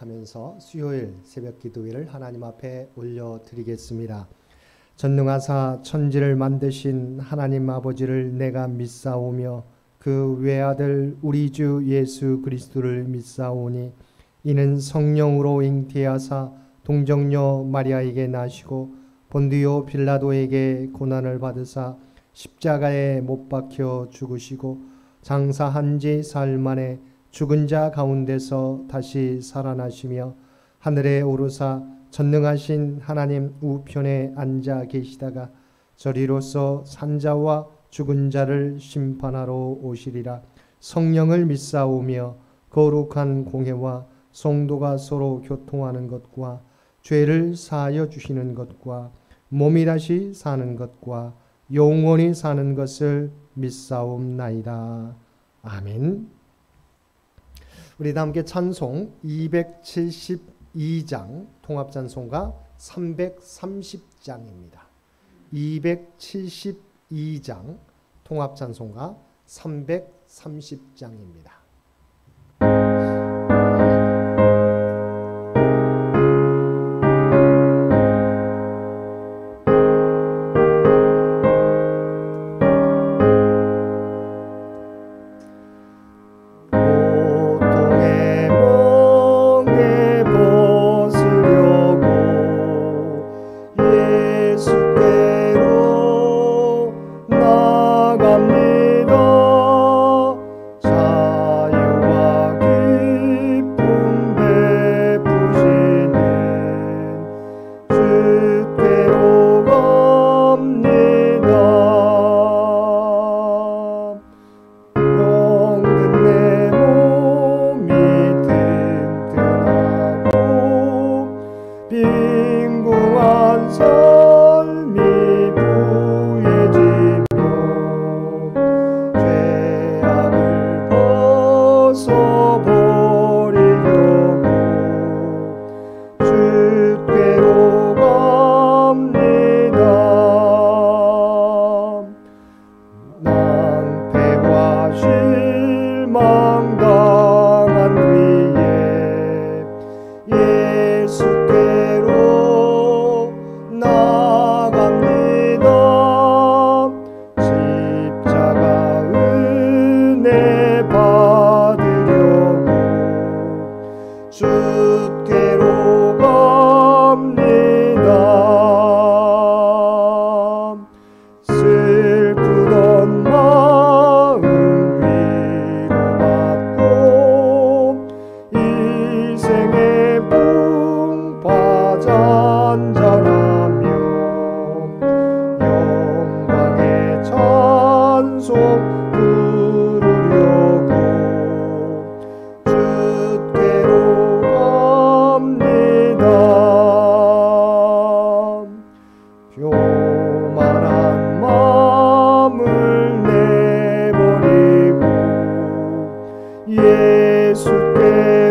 생각하면서 수요일 새벽 기도회를 하나님 앞에 올려드리겠습니다. 전능하사 천지를 만드신 하나님 아버지를 내가 믿사오며 그 외아들 우리 주 예수 그리스도를 믿사오니 이는 성령으로 잉태하사 동정녀 마리아에게 나시고 본디오 빌라도에게 고난을 받으사 십자가에 못 박혀 죽으시고 장사한 지 사흘 만에 죽은 자 가운데서 다시 살아나시며 하늘에 오르사 전능하신 하나님 우편에 앉아 계시다가 저리로서 산자와 죽은 자를 심판하러 오시리라. 성령을 믿사오며 거룩한 공회와 성도가 서로 교통하는 것과 죄를 사하여 주시는 것과 몸이 다시 사는 것과 영원히 사는 것을 믿사옵나이다. 아멘. 우리 다 함께 찬송 272장 통합찬송가 330장입니다. 272장 통합찬송가 330장입니다.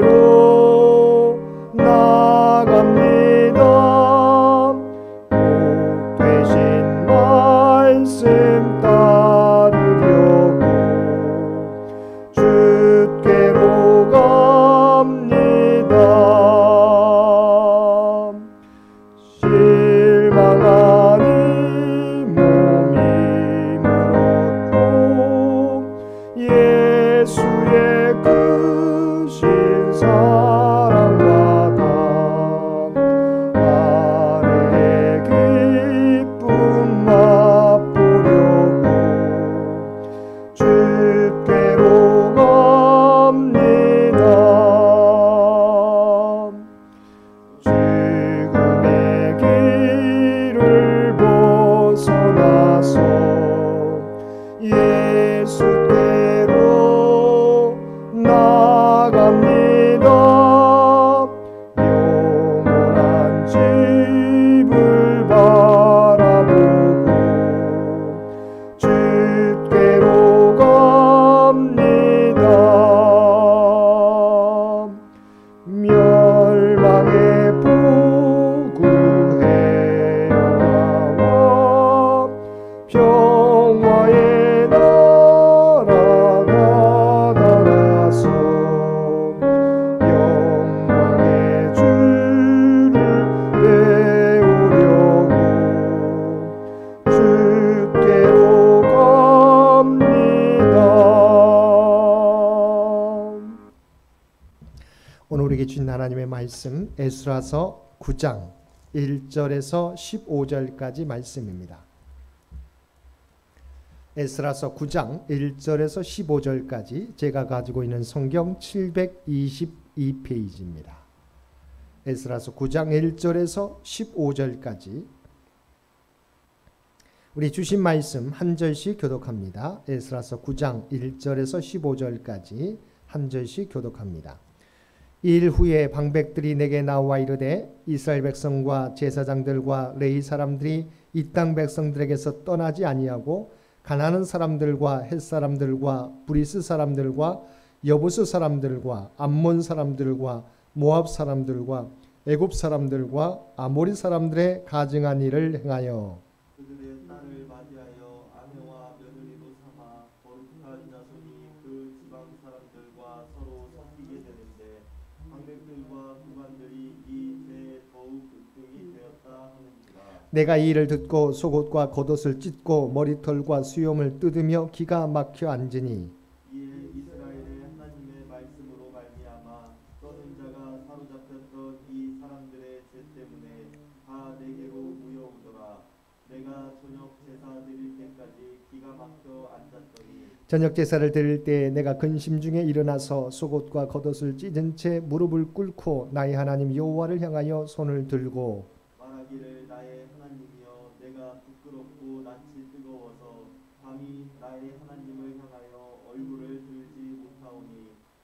예수께로 나 우리에게 주신 하나님의 말씀 에스라서 9장 1절에서 15절까지 말씀입니다. 에스라서 9장 1절에서 15절까지 제가 가지고 있는 성경 722페이지입니다. 에스라서 9장 1절에서 15절까지 우리 주신 말씀 한 절씩 교독합니다. 에스라서 9장 1절에서 15절까지 한 절씩 교독합니다. 이 일 후에 방백들이 내게 나와 이르되 이스라엘 백성과 제사장들과 레위 사람들이 이 땅 백성들에게서 떠나지 아니하고 가나안 사람들과 헷 사람들과 브리스 사람들과 여부스 사람들과 암몬 사람들과 모압 사람들과 애굽 사람들과 아모리 사람들의 가증한 일을 행하여 그들의 딸을 맞이하여 아내와 며느리로 삼아 거룩한 자손이 그 지방 사람들과 서로 섞이게 되는데 방백들과 구관들이 이 죄에 더욱 으뜸이 되었다 하는지라. 내가 이 일을 듣고 속옷과 겉옷을 찢고 머리털과 수염을 뜯으며 기가 막혀 앉으니 이에 이스라엘의 하나님의 말씀으로 말미암아 떠는 자가 사로잡혔던 이 사람들의 죄 때문에 다 내게로 모여오더라. 내가 저녁 제사 드릴 때까지 기가 막혀 앉았더니 저녁 제사를 드릴 때 내가 근심 중에 일어나서 속옷과 겉옷을 찢은 채 무릎을 꿇고 나의 하나님 여호와를 향하여 손을 들고 말하기를 나의 하나님이여 내가 부끄럽고 낯이 뜨거워서 감히 나의 하나님을 향하여 얼굴을 들지 못하오니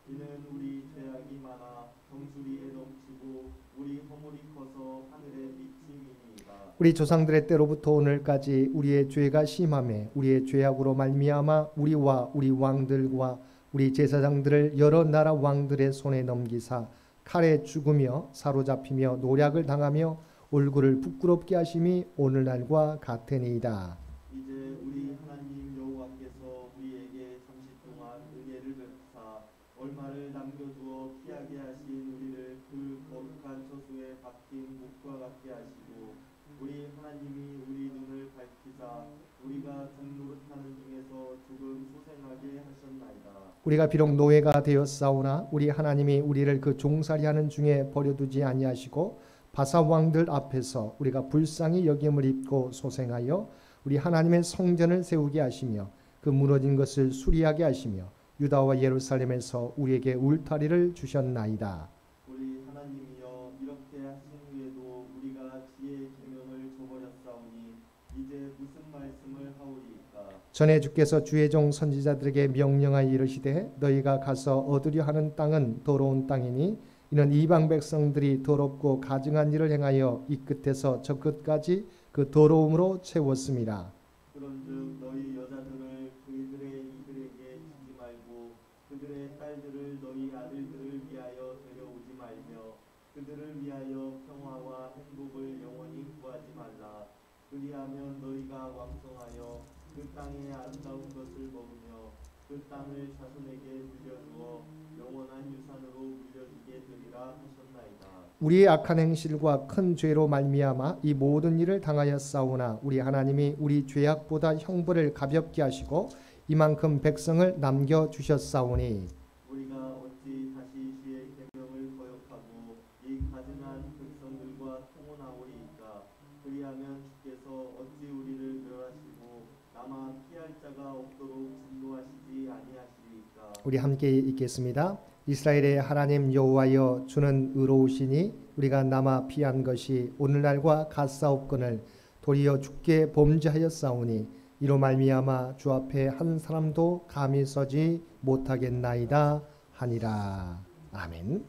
이는 우리 죄악이 많아 정수리에 넘치고 우리 허물이 커서 하늘에 미침이니이다. 우리 조상들의 때로부터 오늘까지 우리의 죄가 심하매 우리의 죄악으로 말미암아 우리와 우리 왕들과 우리 제사장들을 여러 나라 왕들의 손에 넘기사 칼에 죽으며 사로잡히며 노략을 당하며 얼굴을 부끄럽게 하심이 오늘날과 같으니이다. 이제 우리 하나님 여호와께서 우리에게 잠시 동안 은혜를 베푸사 얼마를 남겨두어 피하게 하신 우리를 그 거룩한 처소에 박힌 목과 같게 하시고 우리 하나님이 우리 눈을 밝히사 우리가 종노릇하는 중에서 조금 소생하게 하셨나이다. 우리가 비록 노예가 되었사오나 우리 하나님이 우리를 그 종살이하는 중에 버려두지 아니하시고 바사 왕들 앞에서 우리가 불쌍히 여김을 입고 소생하여 우리 하나님의 성전을 세우게 하시며 그 무너진 것을 수리하게 하시며 유다와 예루살렘에서 우리에게 울타리를 주셨나이다. 우리 하나님이여 이렇게 하신 후에도 우리가 지혜의 계명을 저버렸사오니 이제 무슨 말씀을 하오리이까. 전에 주께서 주의 종 선지자들에게 명령하여 이르시되 너희가 가서 얻으려 하는 땅은 더러운 땅이니 이는 이방 백성들이 더럽고 가증한 일을 행하여 이 끝에서 저 끝까지 그 더러움으로 채웠습니다. 그런즉 너희 여자들을 그들의 이들에게 주지 말고 그들의 딸들을 너희 아들들을 위하여 데려오지 말며 그들을 위하여 평화와 행복을 영원히 구하지 말라. 그리하면 너희가 왕성하여 그 땅의 아름다운 것을 먹으며 그 땅을 자손에게 물려주어 영원한 유산으로 물려주게 되리라 하셨나이다. 우리의 악한 행실과 큰 죄로 말미암아 이 모든 일을 당하였사오나 우리 하나님이 우리 죄악보다 형벌을 가볍게 하시고 이만큼 백성을 남겨 주셨사오니 우리가 어찌 다시 주의 계명을 거역하고 이 가증한 백성들과 통혼하오리이까. 그리하면 주께서 어찌 우리를 멸하시고 다만 피할 자가 없도록 진노하시지 아니하시리이까. 우리 함께 읽겠습니다. 이스라엘의 하나님 여호와여 주는 의로우시니 우리가 남아 피한 것이 오늘날과 같사옵거늘 도리어 주께 범죄하였사오니 이로 말미암아 주 앞에 한 사람도 감히 서지 못하겠나이다 하니라. 아멘.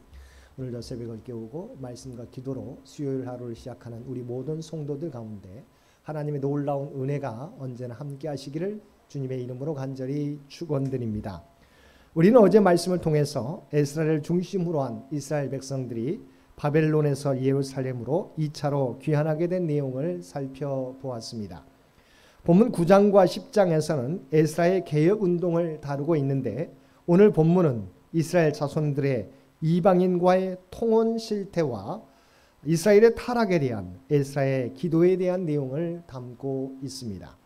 오늘도 새벽을 깨우고 말씀과 기도로 수요일 하루를 시작하는 우리 모든 성도들 가운데 하나님의 놀라운 은혜가 언제나 함께 하시기를 주님의 이름으로 간절히 축원드립니다. 우리는 어제 말씀을 통해서 에스라를 중심으로 한 이스라엘 백성들이 바벨론에서 예루살렘으로 2차로 귀환하게 된 내용을 살펴보았습니다. 본문 9장과 10장에서는 에스라의 개혁 운동을 다루고 있는데 오늘 본문은 이스라엘 자손들의 이방인과의 통혼 실태와 이스라엘의 타락에 대한 에스라의 기도에 대한 내용을 담고 있습니다.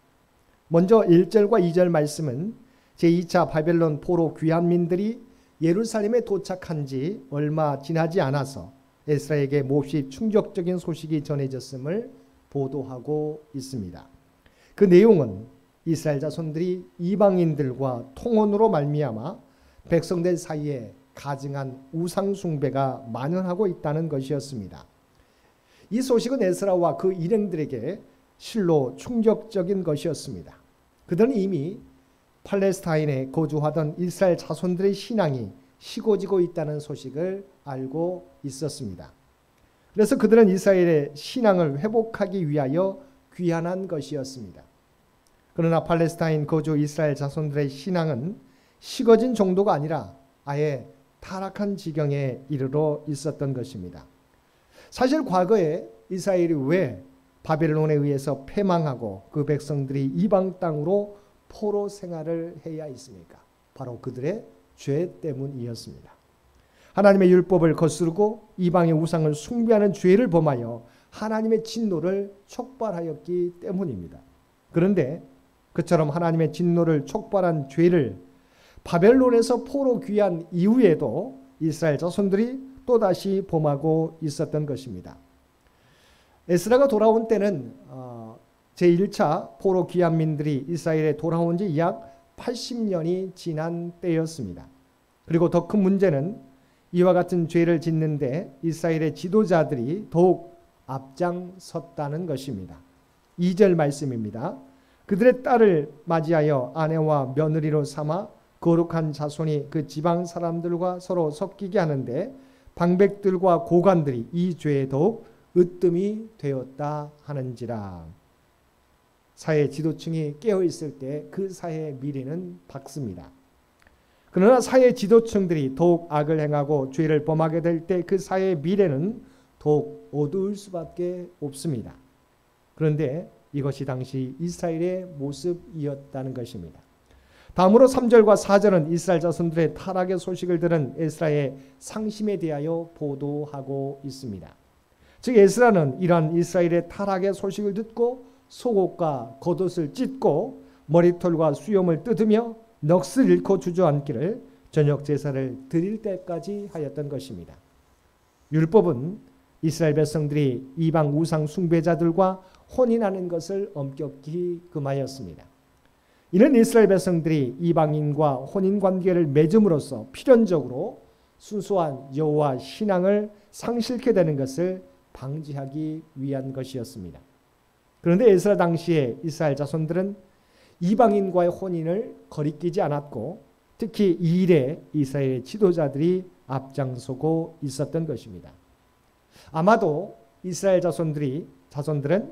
먼저 1절과 2절 말씀은 제2차 바벨론 포로 귀환민들이 예루살렘에 도착한 지 얼마 지나지 않아서 에스라에게 몹시 충격적인 소식이 전해졌음을 보도하고 있습니다. 그 내용은 이스라엘 자손들이 이방인들과 통혼으로 말미암아 백성들 사이에 가증한 우상 숭배가 만연하고 있다는 것이었습니다. 이 소식은 에스라와 그 일행들에게 실로 충격적인 것이었습니다. 그들은 이미 팔레스타인에 거주하던 이스라엘 자손들의 신앙이 식어지고 있다는 소식을 알고 있었습니다. 그래서 그들은 이스라엘의 신앙을 회복하기 위하여 귀환한 것이었습니다. 그러나 팔레스타인 거주 이스라엘 자손들의 신앙은 식어진 정도가 아니라 아예 타락한 지경에 이르러 있었던 것입니다. 사실 과거에 이스라엘이 왜 바벨론에 의해서 패망하고 그 백성들이 이방 땅으로 포로 생활을 해야 했습니까? 바로 그들의 죄 때문이었습니다. 하나님의 율법을 거스르고 이방의 우상을 숭배하는 죄를 범하여 하나님의 진노를 촉발하였기 때문입니다. 그런데 그처럼 하나님의 진노를 촉발한 죄를 바벨론에서 포로 귀한 이후에도 이스라엘 자손들이 또다시 범하고 있었던 것입니다. 에스라가 돌아온 때는 제1차 포로 귀환민들이 이스라엘에 돌아온 지 약 80년이 지난 때였습니다. 그리고 더 큰 문제는 이와 같은 죄를 짓는데 이스라엘의 지도자들이 더욱 앞장섰다는 것입니다. 2절 말씀입니다. 그들의 딸을 맞이하여 아내와 며느리로 삼아 거룩한 자손이 그 지방 사람들과 서로 섞이게 하는데 방백들과 고관들이 이 죄에 더욱 으뜸이 되었다 하는지라. 사회 지도층이 깨어있을 때 그 사회의 미래는 밝습니다. 그러나 사회 지도층들이 더욱 악을 행하고 죄를 범하게 될 때 그 사회의 미래는 더욱 어두울 수밖에 없습니다. 그런데 이것이 당시 이스라엘의 모습이었다는 것입니다. 다음으로 3절과 4절은 이스라엘 자손들의 타락의 소식을 들은 에스라의 상심에 대하여 보도하고 있습니다. 즉 에스라는 이러한 이스라엘의 타락의 소식을 듣고 속옷과 겉옷을 찢고 머리털과 수염을 뜯으며 넋을 잃고 주저앉기를 저녁 제사를 드릴 때까지 하였던 것입니다. 율법은 이스라엘 백성들이 이방 우상 숭배자들과 혼인하는 것을 엄격히 금하였습니다. 이는 이스라엘 백성들이 이방인과 혼인 관계를 맺음으로써 필연적으로 순수한 여호와 신앙을 상실케 되는 것을 방지하기 위한 것이었습니다. 그런데 에스라 당시에 이스라엘 자손들은 이방인과의 혼인을 거리끼지 않았고 특히 이 일에 이스라엘의 지도자들이 앞장서고 있었던 것입니다. 아마도 이스라엘 자손들은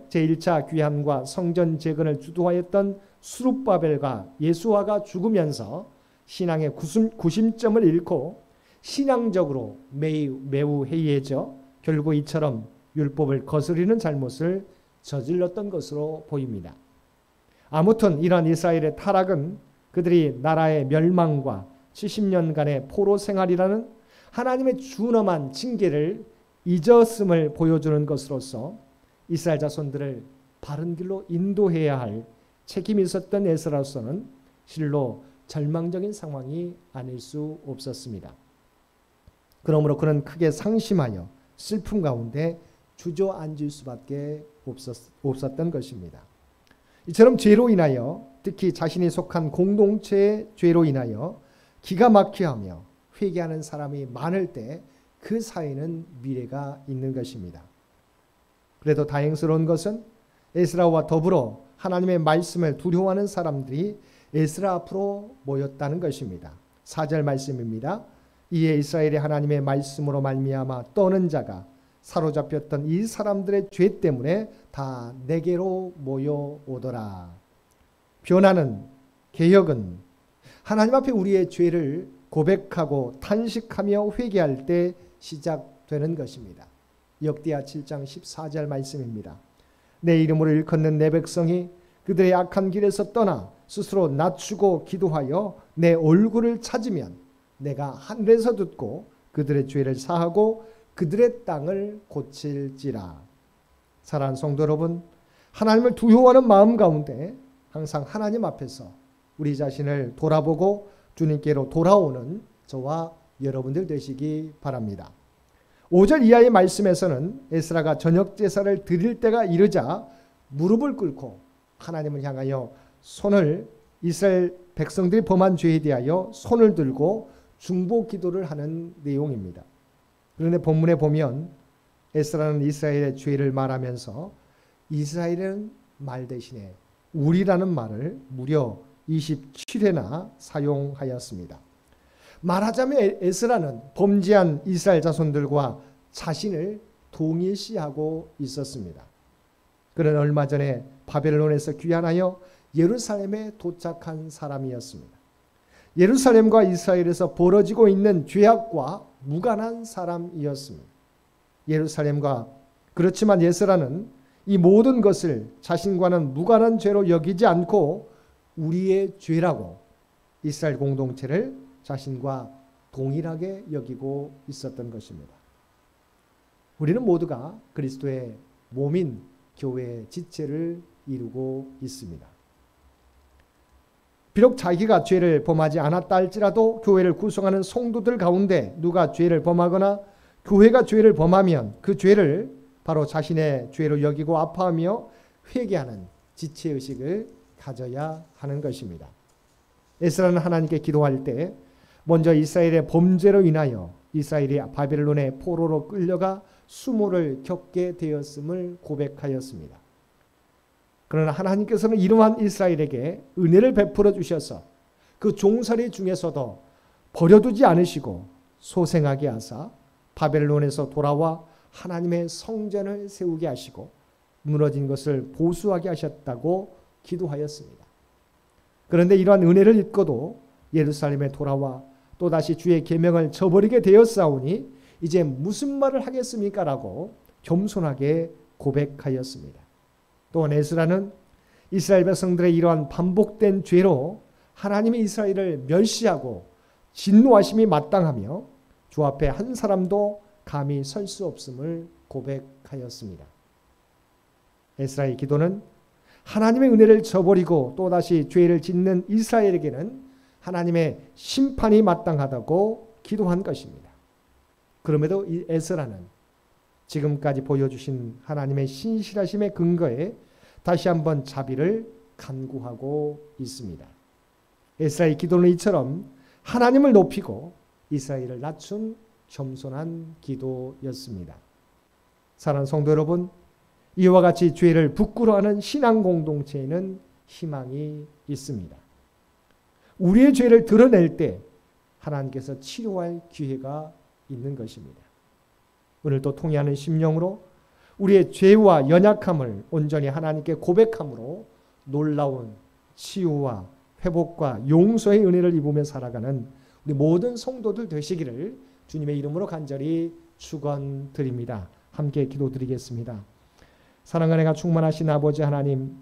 제1차 귀환과 성전 재건을 주도하였던 수룹바벨과 예수아가 죽으면서 신앙의 구심점을 잃고 신앙적으로 매우 해이해져 결국 이처럼 율법을 거스르는 잘못을 저질렀던 것으로 보입니다. 아무튼 이러한 이스라엘의 타락은 그들이 나라의 멸망과 70년간의 포로 생활이라는 하나님의 준엄한 징계를 잊었음을 보여주는 것으로서 이스라엘 자손들을 바른 길로 인도해야 할 책임이 있었던 에스라로서는 실로 절망적인 상황이 아닐 수 없었습니다. 그러므로 그는 크게 상심하여 슬픔 가운데 주저앉을 수밖에 없었던 것입니다. 이처럼 죄로 인하여 특히 자신이 속한 공동체의 죄로 인하여 기가 막혀하며 회개하는 사람이 많을 때 그 사회는 미래가 있는 것입니다. 그래도 다행스러운 것은 에스라와 더불어 하나님의 말씀을 두려워하는 사람들이 에스라 앞으로 모였다는 것입니다. 4절 말씀입니다. 이에 이스라엘의 하나님의 말씀으로 말미암아 떠는 자가 사로잡혔던 이 사람들의 죄 때문에 다 내게로 모여오더라. 변화는, 개혁은 하나님 앞에 우리의 죄를 고백하고 탄식하며 회개할 때 시작되는 것입니다. 역대하 7장 14절 말씀입니다. 내 이름으로 일컫는 내 백성이 그들의 악한 길에서 떠나 스스로 낮추고 기도하여 내 얼굴을 찾으면 내가 하늘에서 듣고 그들의 죄를 사하고 그들의 땅을 고칠지라. 사랑하는 성도 여러분, 하나님을 두려워하는 마음 가운데 항상 하나님 앞에서 우리 자신을 돌아보고 주님께로 돌아오는 저와 여러분들 되시기 바랍니다. 5절 이하의 말씀에서는 에스라가 저녁 제사를 드릴 때가 이르자 무릎을 꿇고 하나님을 향하여 손을 이스라엘 백성들이 범한 죄에 대하여 손을 들고 중보 기도를 하는 내용입니다. 그런데 본문에 보면 에스라는 이스라엘의 죄를 말하면서 이스라엘은 말 대신에 우리라는 말을 무려 27회나 사용하였습니다. 말하자면 에스라는 범죄한 이스라엘 자손들과 자신을 동일시하고 있었습니다. 그는 얼마 전에 바벨론에서 귀환하여 예루살렘에 도착한 사람이었습니다. 예루살렘과 이스라엘에서 벌어지고 있는 죄악과 무관한 사람이었습니다. 예루살렘과 그렇지만 에스라는 이 모든 것을 자신과는 무관한 죄로 여기지 않고 우리의 죄라고 이스라엘 공동체를 자신과 동일하게 여기고 있었던 것입니다. 우리는 모두가 그리스도의 몸인 교회의 지체를 이루고 있습니다. 비록 자기가 죄를 범하지 않았다 할지라도 교회를 구성하는 성도들 가운데 누가 죄를 범하거나 교회가 죄를 범하면 그 죄를 바로 자신의 죄로 여기고 아파하며 회개하는 지체의식을 가져야 하는 것입니다. 에스라는 하나님께 기도할 때 먼저 이스라엘의 범죄로 인하여 이스라엘이 바벨론의 포로로 끌려가 수모를 겪게 되었음을 고백하였습니다. 그러나 하나님께서는 이러한 이스라엘에게 은혜를 베풀어 주셔서 그 종살이 중에서도 버려두지 않으시고 소생하게 하사 바벨론에서 돌아와 하나님의 성전을 세우게 하시고 무너진 것을 보수하게 하셨다고 기도하였습니다. 그런데 이러한 은혜를 잊고도 예루살렘에 돌아와 또다시 주의 계명을 저버리게 되었사오니 이제 무슨 말을 하겠습니까? 라고 겸손하게 고백하였습니다. 또한 에스라는 이스라엘 백성들의 이러한 반복된 죄로 하나님이 이스라엘을 멸시하고 진노하심이 마땅하며 주 앞에 한 사람도 감히 설 수 없음을 고백하였습니다. 에스라의 기도는 하나님의 은혜를 저버리고 또다시 죄를 짓는 이스라엘에게는 하나님의 심판이 마땅하다고 기도한 것입니다. 그럼에도 이 에스라는 지금까지 보여주신 하나님의 신실하심의 근거에 다시 한번 자비를 간구하고 있습니다. 에스라의 기도는 이처럼 하나님을 높이고 이스라엘을 낮춘 겸손한 기도였습니다. 사랑하는 성도 여러분, 이와 같이 죄를 부끄러워하는 신앙 공동체에는 희망이 있습니다. 우리의 죄를 드러낼 때 하나님께서 치료할 기회가 있는 것입니다. 오늘 또 통회하는 심령으로 우리의 죄와 연약함을 온전히 하나님께 고백함으로 놀라운 치유와 회복과 용서의 은혜를 입으며 살아가는 우리 모든 성도들 되시기를 주님의 이름으로 간절히 축원드립니다. 함께 기도드리겠습니다. 사랑과 은혜가 충만하신 아버지 하나님,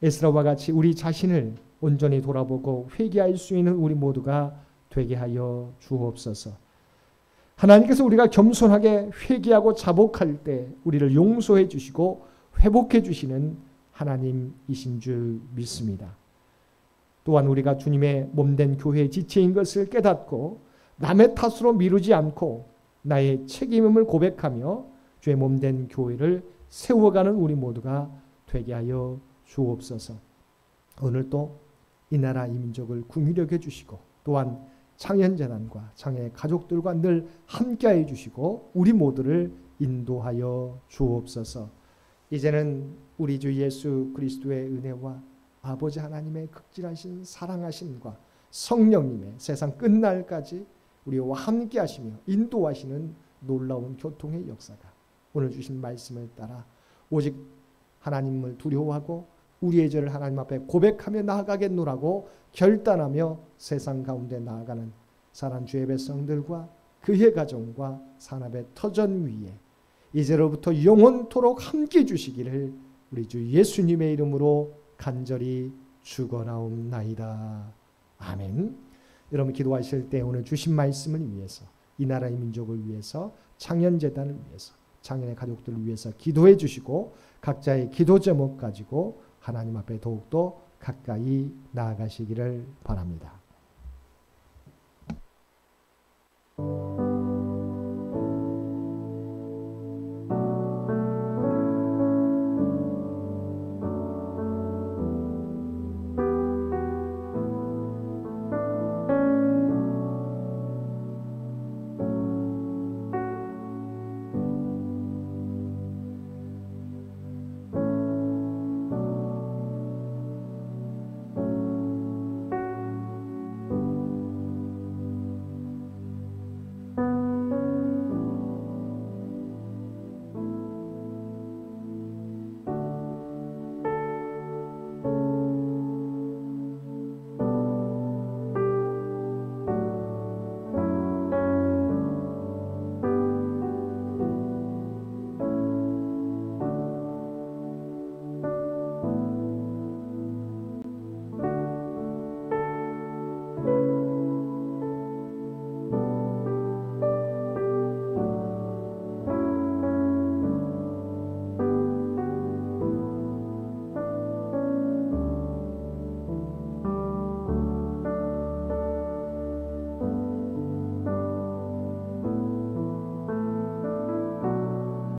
에스라와 같이 우리 자신을 온전히 돌아보고 회개할 수 있는 우리 모두가 되게 하여 주옵소서. 하나님께서 우리가 겸손하게 회개하고 자복할 때 우리를 용서해 주시고 회복해 주시는 하나님이신 줄 믿습니다. 또한 우리가 주님의 몸된 교회의 지체인 것을 깨닫고 남의 탓으로 미루지 않고 나의 책임임을 고백하며 주의 몸된 교회를 세워가는 우리 모두가 되게 하여 주옵소서. 오늘 또 이 나라 이 민족을 긍휼히 여겨주시고 또한 창현재단과 창현의 가족들과 늘 함께해 주시고 우리 모두를 인도하여 주옵소서. 이제는 우리 주 예수 그리스도의 은혜와 아버지 하나님의 극진하신 사랑하심과 성령님의 세상 끝날까지 우리와 함께 하시며 인도하시는 놀라운 교통의 역사가 오늘 주신 말씀을 따라 오직 하나님을 두려워하고 우리의 죄를 하나님 앞에 고백하며 나아가겠노라고 결단하며 세상 가운데 나아가는 사랑 주의 백성들과 그의 가정과 산업의 터전 위에 이제로부터 영원토록 함께 주시기를 우리 주 예수님의 이름으로 간절히 축원하옵나이다. 아멘. 여러분 기도하실 때 오늘 주신 말씀을 위해서 이 나라의 민족을 위해서 창현재단을 위해서 창현의 가족들을 위해서 기도해 주시고 각자의 기도 제목 가지고 하나님 앞에 더욱더 가까이 나아가시기를 바랍니다.